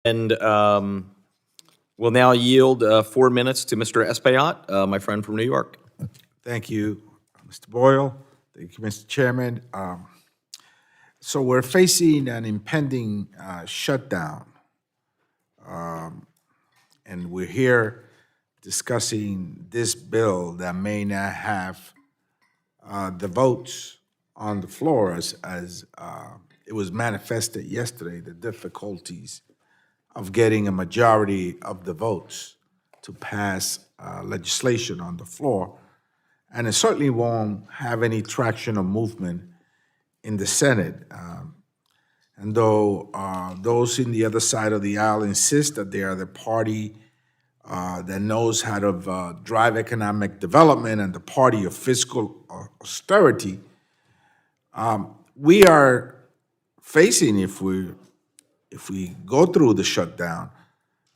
And we'll now yield 4 minutes to Mr. Espillat, my friend from New York. Thank you, Mr. Boyle. Thank you, Mr. Chairman. So we're facing an impending shutdown, and we're here discussing this bill that may not have the votes on the floor as it was manifested yesterday, the difficulties of getting a majority of the votes to pass legislation on the floor. And it certainly won't have any traction or movement in the Senate. And though those in the other side of the aisle insist that they are the party that knows how to drive economic development and the party of fiscal austerity, we are facing, if we go through the shutdown,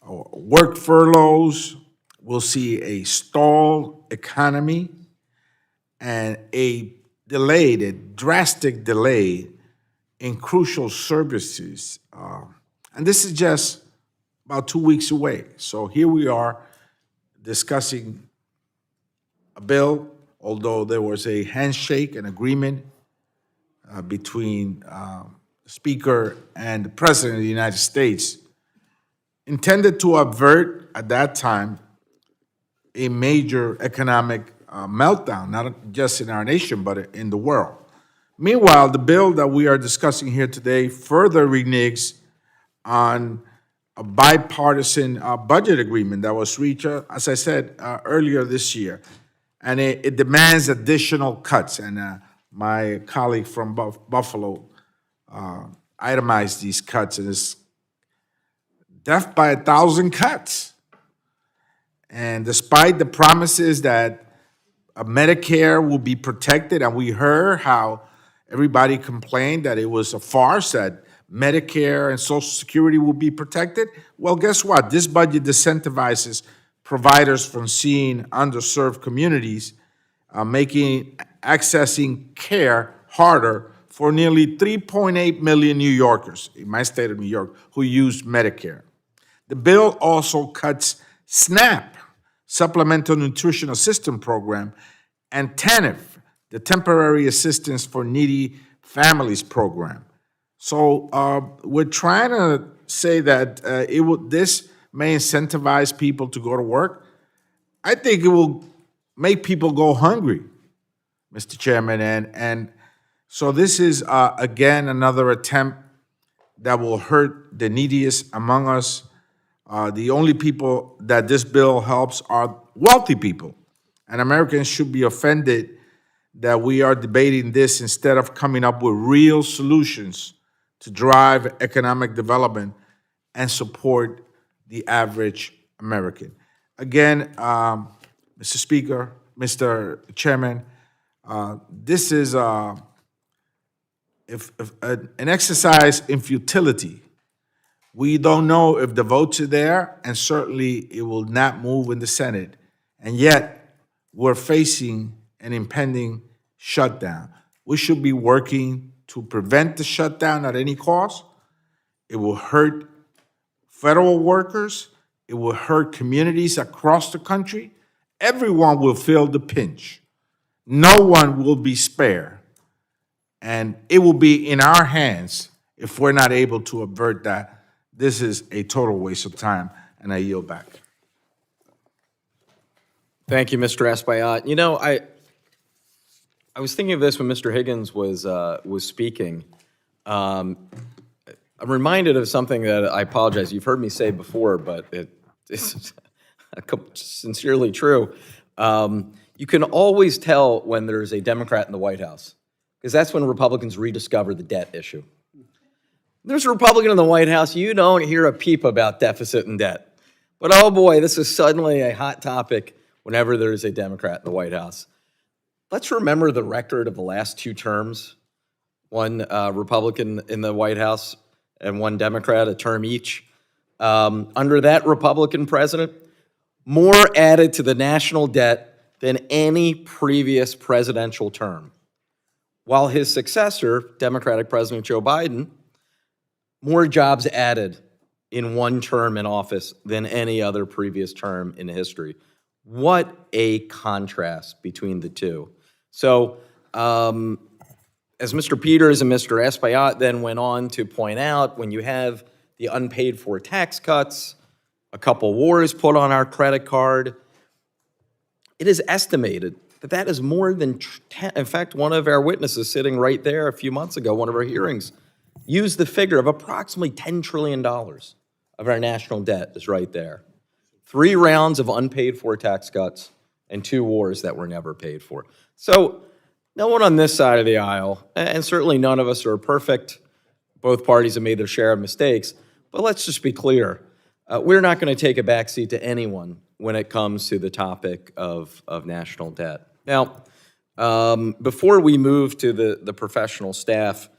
work furloughs, we'll see a stalled economy and a drastic delay in crucial services. And this is just about 2 weeks away. So here we are discussing a bill, although there was a handshake and agreement between the Speaker and the President of the United States, intended to avert, at that time, a major economic meltdown, not just in our nation, but in the world. Meanwhile, the bill that we are discussing here today further reneges on a bipartisan budget agreement that was reached, as I said, earlier this year. And it demands additional cuts. And my colleague from Buffalo itemized these cuts, and it's death by 1,000 cuts. And despite the promises that Medicare will be protected, and we heard how everybody complained that it was a farce, that Medicare and Social Security will be protected. Well, guess what? This budget disincentivizes providers from seeing underserved communities, making accessing care harder for nearly 3.8 million New Yorkers in my state of New York who use Medicare. The bill also cuts SNAP, Supplemental Nutrition Assistance Program, and TANF, the Temporary Assistance for Needy Families Program. So we're trying to say that this may incentivize people to go to work. I think it will make people go hungry, Mr. Chairman, and so this is, again, another attempt that will hurt the neediest among us. The only people that this bill helps are wealthy people, and Americans should be offended that we are debating this instead of coming up with real solutions to drive economic development and support the average American. Again, Mr. Speaker, Mr. Chairman, this is an exercise in futility. We don't know if the votes are there, and certainly it will not move in the Senate. And yet, we're facing an impending shutdown. We should be working to prevent the shutdown at any cost. It will hurt federal workers. It will hurt communities across the country. Everyone will feel the pinch. No one will be spared. And it will be in our hands if we're not able to avert that. This is a total waste of time, and I yield back. Thank you, Mr. Espillat. You know, I was thinking of this when Mr. Higgins was speaking. I'm reminded of something that I apologize. You've heard me say before, but it's sincerely true. You can always tell when there's a Democrat in the White House, because that's when Republicans rediscover the debt issue. There's a Republican in the White House, you don't hear a peep about deficit and debt. But oh boy, this is suddenly a hot topic whenever there's a Democrat in the White House. Let's remember the record of the last 2 terms. One Republican in the White House and one Democrat, a term each. Under that Republican president, more added to the national debt than any previous presidential term. While his successor, Democratic President Joe Biden, more jobs added in one term in office than any other previous term in history. What a contrast between the two. So, as Mr. Peters and Mr. Espillat then went on to point out, when you have the unpaid for tax cuts, a couple wars put on our credit card, it is estimated that that is more than, in fact, one of our witnesses sitting right there a few months ago, one of our hearings, used the figure of approximately $10 trillion of our national debt is right there. 3 rounds of unpaid for tax cuts and 2 wars that were never paid for. So no one on this side of the aisle, and certainly none of us are perfect. Both parties have made their share of mistakes, but let's just be clear. We're not going to take a backseat to anyone when it comes to the topic of national debt. Now, before we move to the professional staff,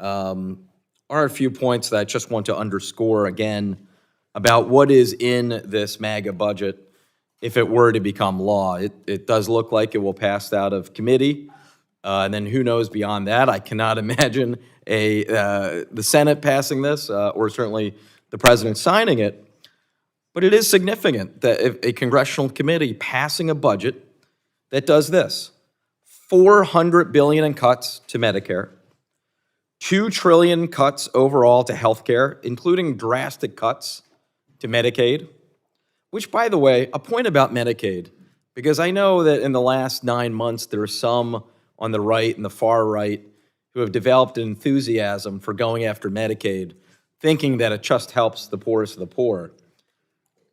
are a few points that I just want to underscore again about what is in this MAGA budget if it were to become law. It does look like it will pass out of committee, and then who knows beyond that. I cannot imagine the Senate passing this, or certainly the president signing it. But it is significant that if a congressional committee passing a budget that does this: $400 billion in cuts to Medicare, $2 trillion cuts overall to health care, including drastic cuts to Medicaid, which, by the way, a point about Medicaid, because I know that in the last 9 months there are some on the right and the far right who have developed an enthusiasm for going after Medicaid, thinking that it just helps the poorest of the poor.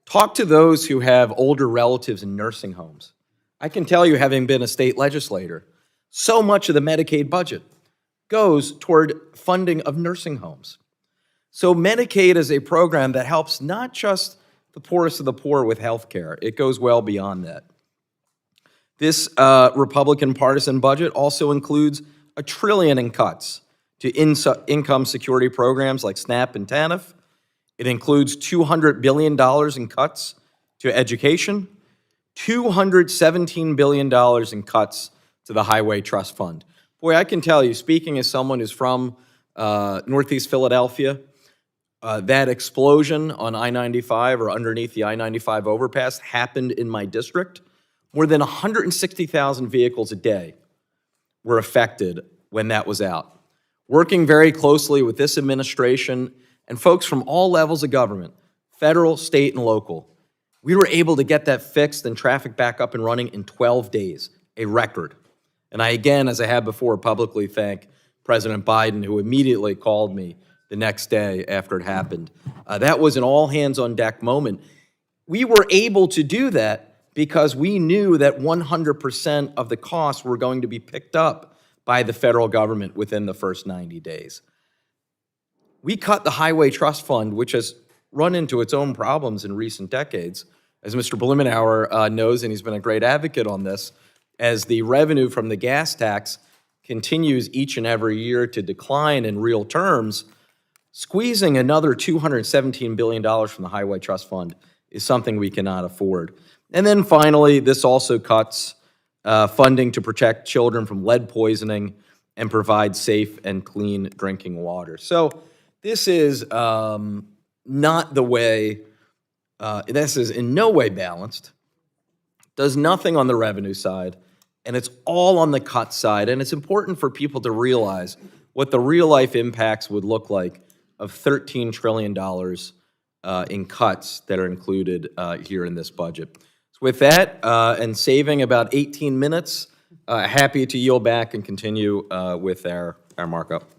Talk to those who have older relatives in nursing homes. I can tell you, having been a state legislator, so much of the Medicaid budget goes toward funding of nursing homes. So Medicaid is a program that helps not just the poorest of the poor with health care. It goes well beyond that. This Republican partisan budget also includes $1 trillion in cuts to income security programs like SNAP and TANF. It includes $200 billion in cuts to education, $217 billion in cuts to the Highway Trust Fund. Boy, I can tell you, speaking as someone who's from Northeast Philadelphia, that explosion on I-95 or underneath the I-95 overpass happened in my district. More than 160,000 vehicles a day were affected when that was out. Working very closely with this administration and folks from all levels of government, federal, state, and local, we were able to get that fixed and traffic back up and running in 12 days, a record. And I, again, as I have before, publicly thank President Biden, who immediately called me the next day after it happened. That was an all-hands-on-deck moment. We were able to do that because we knew that 100% of the costs were going to be picked up by the federal government within the first 90 days. We cut the Highway Trust Fund, which has run into its own problems in recent decades, as Mr. Blumenauer knows, and he's been a great advocate on this, as the revenue from the gas tax continues each and every year to decline in real terms. Squeezing another $217 billion from the Highway Trust Fund is something we cannot afford. And then finally, this also cuts funding to protect children from lead poisoning and provide safe and clean drinking water. So this is not the way, this is in no way balanced, does nothing on the revenue side, and it's all on the cut side. And it's important for people to realize what the real-life impacts would look like of $13 trillion in cuts that are included here in this budget. So with that, and saving about 18 minutes, happy to yield back and continue with our markup.